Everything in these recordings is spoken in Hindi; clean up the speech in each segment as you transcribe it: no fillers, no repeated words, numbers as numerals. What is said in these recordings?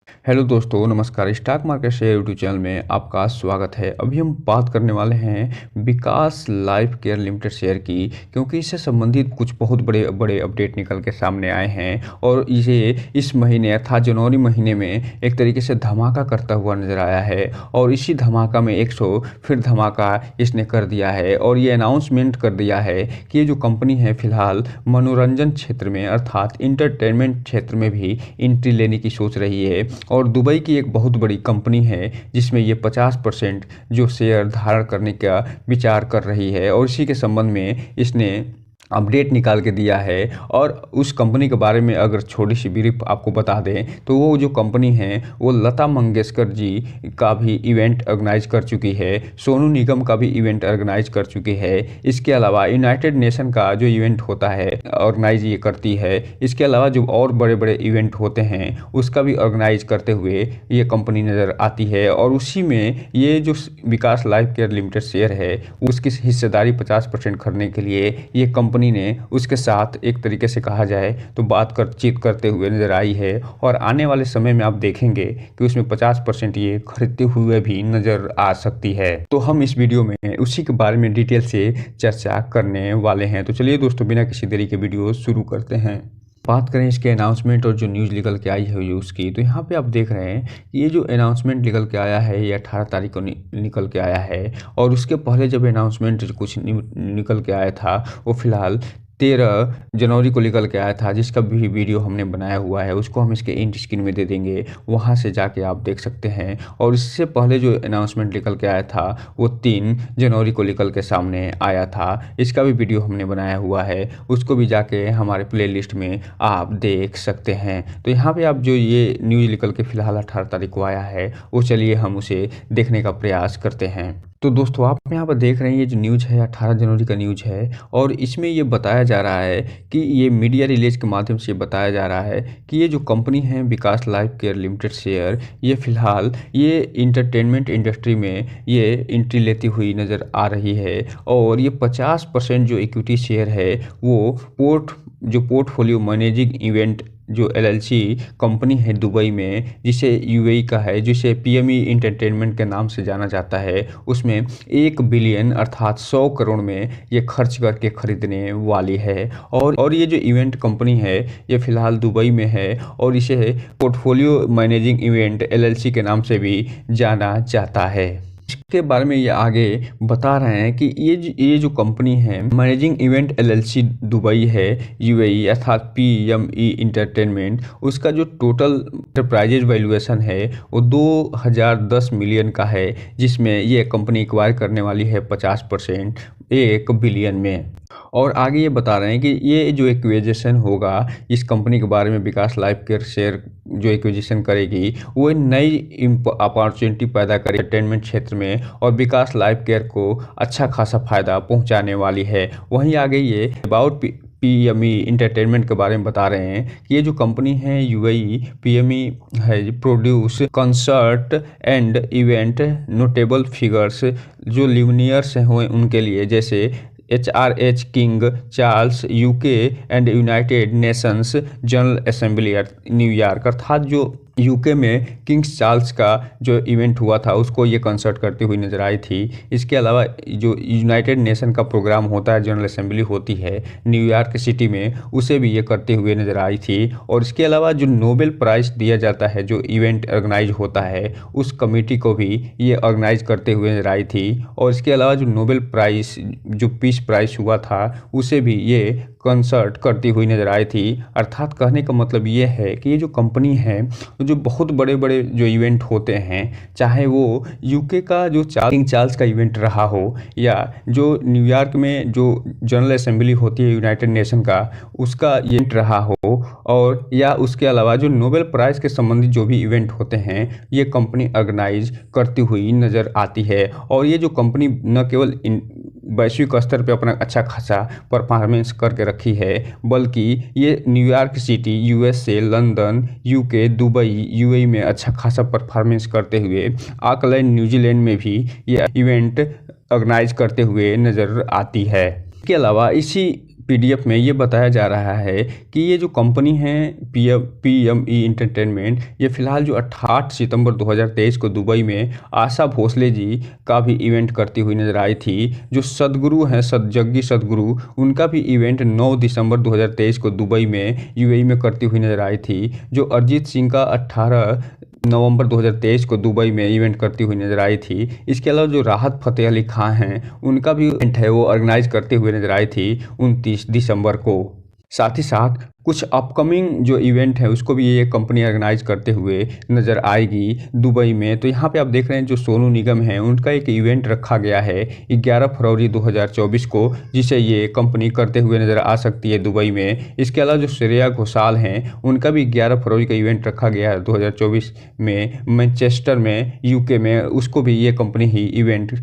हेलो दोस्तों, नमस्कार। Stock market share YouTube channel में आपका स्वागत है। अभी हम बात करने वाले हैं विकास लाइफ केयर लिमिटेड शेयर की, क्योंकि इससे संबंधित कुछ बहुत बड़े बड़े अपडेट निकल के सामने आए हैं और इसे इस महीने अर्थात जनवरी महीने में एक तरीके से धमाका करता हुआ नजर आया है। और इसी धमाका में 100 फिर धमाका इसने कर दिया है और ये अनाउंसमेंट कर दिया है कि ये जो कंपनी है फिलहाल मनोरंजन क्षेत्र में अर्थात इंटरटेनमेंट क्षेत्र में भी एंट्री लेने की सोच रही है। और दुबई की एक बहुत बड़ी कंपनी है जिसमें ये 50% जो शेयर धारण करने का विचार कर रही है और इसी के संबंध में इसने अपडेट निकाल के दिया है। और उस कंपनी के बारे में अगर छोटी सी ब्रीफ आपको बता दें तो वो जो कंपनी है वो लता मंगेशकर जी का भी इवेंट ऑर्गेनाइज कर चुकी है, सोनू निगम का भी इवेंट ऑर्गेनाइज कर चुकी है। इसके अलावा यूनाइटेड नेशन का जो इवेंट होता है ऑर्गेनाइज ये करती है। इसके अलावा जो और बड़े बड़े इवेंट होते हैं उसका भी ऑर्गेनाइज करते हुए ये कंपनी नज़र आती है। और उसी में ये जो विकास लाइफ केयर लिमिटेड शेयर है उसकी हिस्सेदारी 50% खरीदने के लिए ये कंपनी ने उसके साथ एक तरीके से कहा जाए तो बातचीत करते हुए नजर आई है। और आने वाले समय में आप देखेंगे कि उसमें 50% ये खरीदते हुए भी नजर आ सकती है। तो हम इस वीडियो में उसी के बारे में डिटेल से चर्चा करने वाले हैं। तो चलिए दोस्तों, बिना किसी देरी के वीडियो शुरू करते हैं। बात करें इसके अनाउंसमेंट और जो न्यूज़ निकल के आई है उसकी, तो यहाँ पे आप देख रहे हैं कि ये जो अनाउंसमेंट निकल के आया है ये 18 तारीख को निकल के आया है। और उसके पहले जब अनाउंसमेंट कुछ निकल के आया था वो फिलहाल 13 जनवरी को निकल के आया था, जिसका भी वीडियो हमने बनाया हुआ है, उसको हम इसके एंड स्क्रीन में दे देंगे, वहाँ से जाके आप देख सकते हैं। और इससे पहले जो अनाउंसमेंट निकल के आया था वो 3 जनवरी को निकल के सामने आया था, इसका भी वीडियो हमने बनाया हुआ है, उसको भी जाके हमारे प्लेलिस्ट में आप देख सकते हैं। तो यहाँ पे आप जो ये न्यूज़ निकल के फिलहाल 18 तारीख को आया है वो चलिए हम उसे देखने का प्रयास करते हैं। तो दोस्तों, आप यहाँ पर देख रहे हैं ये जो न्यूज़ है 18 जनवरी का न्यूज़ है और इसमें ये बताया जा रहा है कि ये मीडिया रिलीज के माध्यम से बताया जा रहा है कि ये जो कंपनी है विकास लाइफ केयर लिमिटेड शेयर, ये फिलहाल ये इंटरटेनमेंट इंडस्ट्री में ये एंट्री लेती हुई नज़र आ रही है। और ये 50% जो इक्विटी शेयर है वो पोर्टफोलियो मैनेजिंग इवेंट जो एलएलसी कंपनी है दुबई में, जिसे यूएई का है, जिसे पीएमई इंटरटेनमेंट के नाम से जाना जाता है, उसमें 1 बिलियन अर्थात 100 करोड़ में ये खर्च करके खरीदने वाली है। और ये जो इवेंट कंपनी है ये फिलहाल दुबई में है और इसे पोर्टफोलियो मैनेजिंग इवेंट एलएलसी के नाम से भी जाना जाता है। इसके बारे में ये आगे बता रहे हैं कि ये जो कंपनी है मैनेजिंग इवेंट एलएलसी दुबई है यूएई अर्थात पीएमई इंटरटेनमेंट, उसका जो टोटल एंटरप्राइजेज वैल्यूएशन है वो 2010 मिलियन का है, जिसमें ये कंपनी एक्वायर करने वाली है 50% 1 बिलियन में। और आगे ये बता रहे हैं कि ये जो एक्विजिशन होगा इस कंपनी के बारे में विकास लाइफ केयर शेयर जो एक्विजिशन करेगी वो नई अपॉर्चुनिटी पैदा करे एंटरटेनमेंट क्षेत्र में और विकास लाइफ केयर को अच्छा खासा फायदा पहुंचाने वाली है। वहीं आगे ये अबाउट पीएमई इंटरटेनमेंट के बारे में बता रहे हैं कि ये जो कंपनी है यूएई पीएमई है produce concert and event notable figures जो लिवनियर्स हुए उनके लिए, जैसे HRH king Charles UK and United Nations general assembly New York, अर्थात जो यूके में किंग्स चार्ल्स का जो इवेंट हुआ था उसको ये कंसर्ट करती हुई नजर आई थी। इसके अलावा जो यूनाइटेड नेशन का प्रोग्राम होता है, जनरल असेंबली होती है न्यूयॉर्क सिटी में, उसे भी ये करते हुए नजर आई थी। और इसके अलावा जो नोबेल प्राइज़ दिया जाता है जो इवेंट ऑर्गेनाइज होता है उस कमेटी को भी ये ऑर्गेनाइज करते हुए नजर आई थी। और इसके अलावा जो नोबेल प्राइज़ जो पीस प्राइज़ हुआ था उसे भी ये कंसर्ट करती हुई नजर आई थी। अर्थात कहने का मतलब ये है कि ये जो कंपनी है जो बहुत बड़े बड़े जो इवेंट होते हैं, चाहे वो यूके का जो किंग चार्ल्स का इवेंट रहा हो या जो न्यूयॉर्क में जो जनरल असेंबली होती है यूनाइटेड नेशन का उसका इवेंट रहा हो, और या उसके अलावा जो नोबेल प्राइज़ के संबंधित जो भी इवेंट होते हैं ये कंपनी ऑर्गेनाइज करती हुई नज़र आती है। और ये जो कंपनी न केवल वैश्विक स्तर पे अपना अच्छा खासा परफॉर्मेंस करके रखी है, बल्कि ये New York city USA, London, UK, Dubai, UAE में अच्छा खासा परफॉर्मेंस करते हुए ऑकलैंड न्यूजीलैंड में भी ये इवेंट ऑर्गेनाइज करते हुए नज़र आती है। इसके अलावा इसी पीडीएफ में ये बताया जा रहा है कि ये जो कंपनी है पीएमई एंटरटेनमेंट, ये फिलहाल जो 8 सितंबर 2023 को दुबई में आशा भोसले जी का भी इवेंट करती हुई नजर आई थी। जो सदगुरु हैं जग्गी सदगुरु, उनका भी इवेंट 9 दिसंबर 2023 को दुबई में यूएई में करती हुई नजर आई थी। जो अरिजीत सिंह का 18 नवंबर 2023 को दुबई में इवेंट करती हुई नजर आई थी। इसके अलावा जो राहत फ़तेह अली खां हैं, उनका भी इवेंट है वो ऑर्गेनाइज करते हुए नजर आई थी 29 दिसंबर को। साथ ही साथ कुछ अपकमिंग जो इवेंट है उसको भी ये कंपनी ऑर्गेनाइज करते हुए नज़र आएगी दुबई में। तो यहाँ पे आप देख रहे हैं जो सोनू निगम है, उनका एक इवेंट रखा गया है 11 फरवरी 2024 को, जिसे ये कंपनी करते हुए नज़र आ सकती है दुबई में। इसके अलावा जो श्रेया घोषाल हैं, उनका भी 11 फरवरी का इवेंट रखा गया है 2024 में मैनचेस्टर में, यूके में। उसको भी ये कंपनी ही इवेंट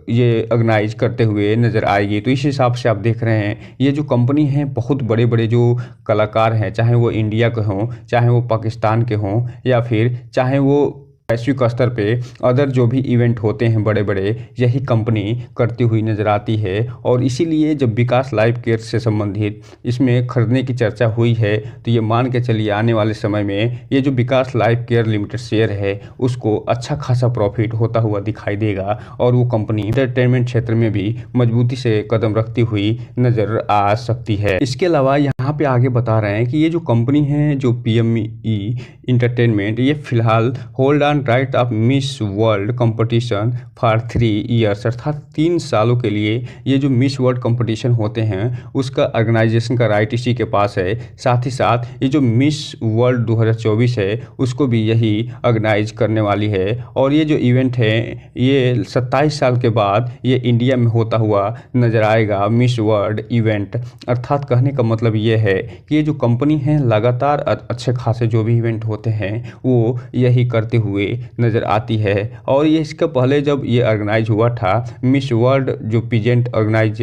ये ऑर्गेनाइज करते हुए नज़र आएगी। तो इस हिसाब से आप देख रहे हैं ये जो कंपनी है, बहुत बड़े बड़े जो कलाकार हैं, चाहे वो इंडिया के हों, चाहे वो पाकिस्तान के हों, या फिर चाहे वो वैश्विक स्तर पे अदर जो भी इवेंट होते हैं बड़े बड़े, यही कंपनी करती हुई नज़र आती है। और इसीलिए जब विकास लाइफ केयर से संबंधित इसमें खरीदने की चर्चा हुई है, तो ये मान के चलिए आने वाले समय में ये जो विकास लाइफ केयर लिमिटेड शेयर है उसको अच्छा खासा प्रॉफिट होता हुआ दिखाई देगा, और वो कंपनी एंटरटेनमेंट क्षेत्र में भी मजबूती से कदम रखती हुई नज़र आ सकती है। इसके अलावा यहाँ पे आगे बता रहे हैं कि ये जो कंपनी है जो पीएमई एंटरटेनमेंट, ये फिलहाल hold on right of miss world competition for 3 years, अर्थात 3 सालों के लिए ये जो मिस वर्ल्ड कंपटीशन होते हैं उसका ऑर्गेनाइजेशन का राइट इसी के पास है। साथ ही साथ ये जो मिस वर्ल्ड 2024 है उसको भी यही ऑर्गेनाइज करने वाली है। और ये जो इवेंट है ये 27 साल के बाद ये इंडिया में होता हुआ नज़र आएगा, मिस वर्ल्ड इवेंट। अर्थात कहने का मतलब ये है कि ये जो कंपनी है लगातार अच्छे खासे जो भी इवेंट होते हैं वो यही करते हुए नज़र आती है। और ये इसके पहले जब ये ऑर्गेनाइज हुआ था, मिस वर्ल्ड जो pageant organize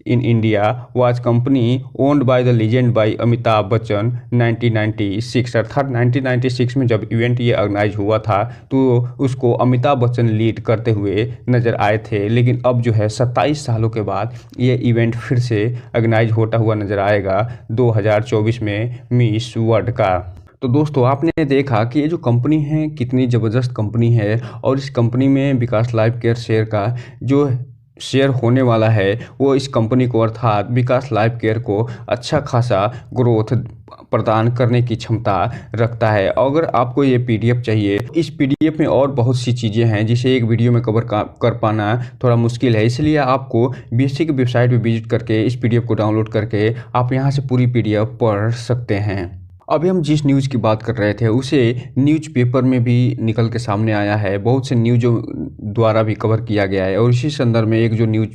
in India was company owned by the legend by Amitabh Bachchan 1996, अर्थात 1996 में जब इवेंट ये ऑर्गेनाइज हुआ था तो उसको अमिताभ बच्चन लीड करते हुए नज़र आए थे। लेकिन अब जो है 27 सालों के बाद ये इवेंट फिर से ऑर्गेनाइज होता हुआ नज़र आएगा 2024 में मिस वर्ल्ड का। तो दोस्तों आपने देखा कि ये जो कंपनी है कितनी ज़बरदस्त कंपनी है, और इस कंपनी में विकास लाइफ केयर शेयर का जो शेयर होने वाला है वो इस कंपनी को, अर्थात विकास लाइफ केयर को अच्छा खासा ग्रोथ प्रदान करने की क्षमता रखता है। अगर आपको ये पीडीएफ चाहिए, इस पीडीएफ में और बहुत सी चीज़ें हैं जिसे एक वीडियो में कवर कर पाना थोड़ा मुश्किल है, इसलिए आपको बीएससी की वेबसाइट पर विजिट करके इस पीडीएफ को डाउनलोड करके आप यहाँ से पूरी पीडीएफ पढ़ सकते हैं। अभी हम जिस न्यूज़ की बात कर रहे थे उसे न्यूज़पेपर में भी निकल के सामने आया है, बहुत से न्यूज़ों द्वारा भी कवर किया गया है। और इसी संदर्भ में एक जो न्यूज़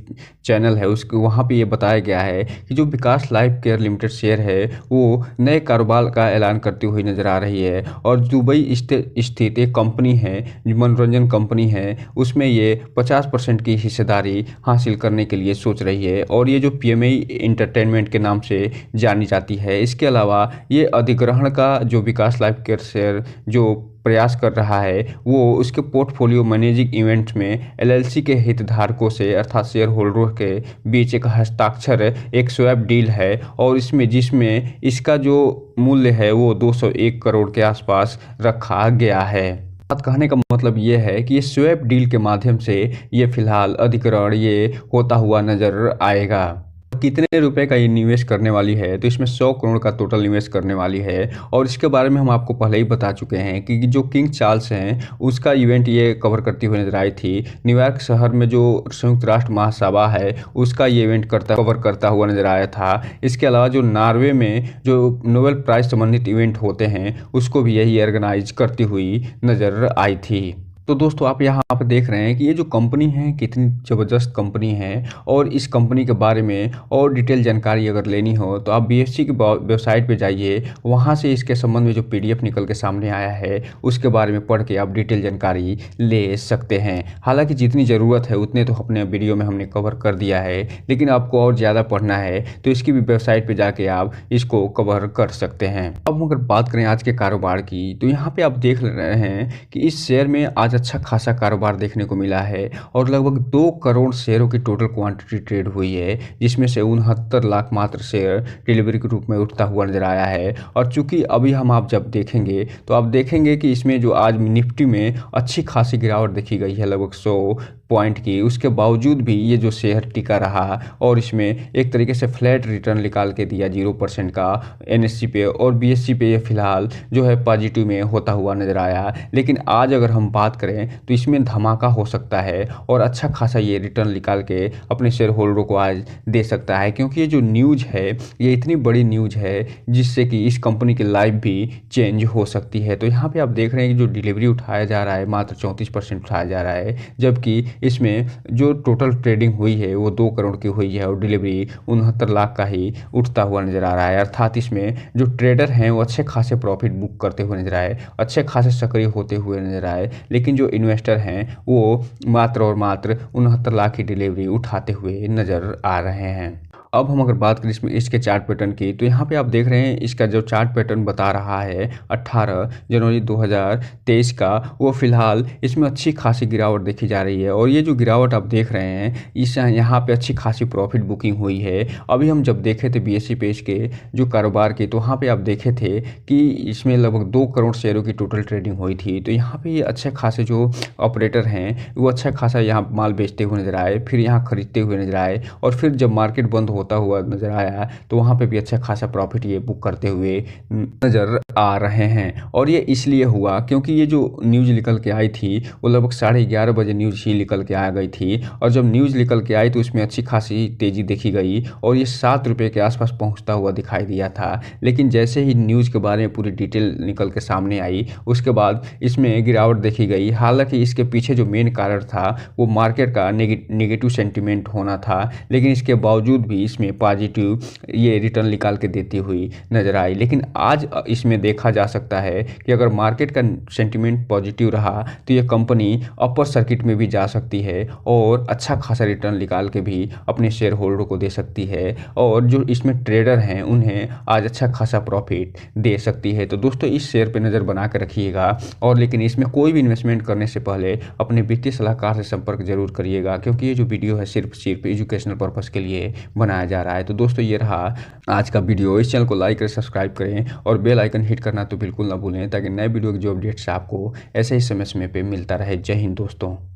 चैनल है उसके वहाँ पे ये बताया गया है कि जो विकास लाइफ केयर लिमिटेड शेयर है वो नए कारोबार का ऐलान करती हुई नज़र आ रही है। और दुबई स्थित एक कंपनी है, मनोरंजन कंपनी है, उसमें ये 50% की हिस्सेदारी हासिल करने के लिए सोच रही है, और ये जो पीएमई एंटरटेनमेंट के नाम से जानी जाती है। इसके अलावा ये अधिग्रहण का जो विकास लाइफ केयर शेयर जो प्रयास कर रहा है वो उसके पोर्टफोलियो मैनेजिंग इवेंट्स में एलएलसी के हितधारकों से, अर्थात शेयर होल्डरों के बीच एक हस्ताक्षर एक स्वैप डील है, और जिसमें इसका जो मूल्य है वो 201 करोड़ के आसपास रखा गया है। बात कहने का मतलब ये है कि ये स्वैप डील के माध्यम से ये फिलहाल अधिग्रहण ये होता हुआ नजर आएगा। कितने रुपए का ये निवेश करने वाली है, तो इसमें 100 करोड़ का टोटल निवेश करने वाली है। और इसके बारे में हम आपको पहले ही बता चुके हैं कि जो किंग चार्ल्स हैं उसका इवेंट ये कवर करती हुई नजर आई थी। न्यूयॉर्क शहर में जो संयुक्त राष्ट्र महासभा है उसका ये इवेंट कवर करता हुआ नजर आया था। इसके अलावा जो नॉर्वे में जो नोबेल प्राइज संबंधित इवेंट होते हैं उसको भी यही ऑर्गेनाइज करती हुई नजर आई थी। तो दोस्तों आप यहाँ पर देख रहे हैं कि ये जो कंपनी है कितनी ज़बरदस्त कंपनी है, और इस कंपनी के बारे में और डिटेल जानकारी अगर लेनी हो तो आप बीएससी की वेबसाइट पे जाइए, वहाँ से इसके संबंध में जो पीडीएफ निकल के सामने आया है उसके बारे में पढ़ के आप डिटेल जानकारी ले सकते हैं। हालांकि जितनी ज़रूरत है उतने तो अपने वीडियो में हमने कवर कर दिया है, लेकिन आपको और ज़्यादा पढ़ना है तो इसकी भी वेबसाइट पर जाके आप इसको कवर कर सकते हैं। अब अगर बात करें आज के कारोबार की, तो यहाँ पर आप देख रहे हैं कि इस शेयर में आज अच्छा खासा कारोबार देखने को मिला है और लगभग 2 करोड़ शेयरों की टोटल क्वांटिटी ट्रेड हुई है, जिसमें से 69 लाख मात्र शेयर डिलीवरी के रूप में उठता हुआ नजर आया है। और चूंकि अभी हम आप जब देखेंगे तो आप देखेंगे कि इसमें जो आज निफ्टी में अच्छी खासी गिरावट देखी गई है लगभग 100 पॉइंट की, उसके बावजूद भी ये जो शेयर टिका रहा और इसमें एक तरीके से फ्लैट रिटर्न निकाल के दिया 0% का एनएससी पे, और बीएससी पे ये फिलहाल जो है पॉजिटिव में होता हुआ नजर आया। लेकिन आज अगर हम बात करें तो इसमें धमाका हो सकता है और अच्छा खासा ये रिटर्न निकाल के अपने शेयर होल्डरों को आज दे सकता है, क्योंकि ये जो न्यूज़ है ये इतनी बड़ी न्यूज़ है जिससे कि इस कंपनी की लाइफ भी चेंज हो सकती है। तो यहाँ पे आप देख रहे हैं कि जो डिलीवरी उठाया जा रहा है मात्र 34% उठाया जा रहा है, जबकि इसमें जो टोटल ट्रेडिंग हुई है वो 2 करोड़ की हुई है और डिलीवरी 69 लाख का ही उठता हुआ नजर आ रहा है। अर्थात इसमें जो ट्रेडर हैं वो अच्छे खासे प्रॉफिट बुक करते हुए नजर आए, अच्छे खासे सक्रिय होते हुए नजर आए, लेकिन जो इन्वेस्टर हैं वो मात्र और मात्र 69 लाख की डिलीवरी उठाते हुए नजर आ रहे हैं। अब हम अगर बात करें इसमें इसके चार्ट पैटर्न की, तो यहाँ पे आप देख रहे हैं इसका जो चार्ट पैटर्न बता रहा है 18 जनवरी 2023 का, वो फिलहाल इसमें अच्छी खासी गिरावट देखी जा रही है। और ये जो गिरावट आप देख रहे हैं इस यहाँ पे अच्छी खासी प्रॉफिट बुकिंग हुई है। अभी हम जब देखे थे बीएसई पेज के जो कारोबार के, तो वहाँ पर आप देखे थे कि इसमें लगभग 2 करोड़ शेयरों की टोटल ट्रेडिंग हुई थी। तो यहाँ पर ये अच्छे खासे जो ऑपरेटर हैं वो अच्छा खासा यहाँ माल बेचते हुए नजर आए, फिर यहाँ खरीदते हुए नजर आए, और फिर जब मार्केट बंद होता हुआ नजर आया तो वहां पे भी अच्छा खासा प्रॉफिट ये बुक करते हुए नजर आ रहे हैं। और ये इसलिए हुआ क्योंकि ये जो न्यूज़ निकल के आई थी वो लगभग 11:30 बजे न्यूज़ ही निकल के आ गई थी, और जब न्यूज़ निकल के आई तो उसमें अच्छी खासी तेज़ी देखी गई और ये 7 रुपये के आसपास पहुंचता हुआ दिखाई दिया था। लेकिन जैसे ही न्यूज़ के बारे में पूरी डिटेल निकल के सामने आई उसके बाद इसमें गिरावट देखी गई। हालांकि इसके पीछे जो मेन कारण था वो मार्केट का नेगेटिव सेंटिमेंट होना था, लेकिन इसके बावजूद भी इसमें पॉजिटिव ये रिटर्न निकाल के देती हुई नजर आई। लेकिन आज इसमें देखा जा सकता है कि अगर मार्केट का सेंटिमेंट पॉजिटिव रहा तो ये कंपनी अपर सर्किट में भी जा सकती है और अच्छा खासा रिटर्न निकाल के भी अपने शेयर होल्डर को दे सकती है, और जो इसमें ट्रेडर हैं उन्हें आज अच्छा खासा प्रॉफिट दे सकती है। तो दोस्तों इस शेयर पे नज़र बना के रखिएगा, और लेकिन इसमें कोई भी इन्वेस्टमेंट करने से पहले अपने वित्तीय सलाहकार से संपर्क जरूर करिएगा, क्योंकि ये जो वीडियो है सिर्फ एजुकेशनल पर्पज़ के लिए बनाया जा रहा है। तो दोस्तों ये रहा आज का वीडियो। इस चैनल को लाइक करें, सब्सक्राइब करें और बेल आइकन हिट करना तो बिल्कुल ना भूलें, ताकि नए वीडियो के जो अपडेट्स आपको ऐसे ही समय पे मिलता रहे। जय हिंद दोस्तों।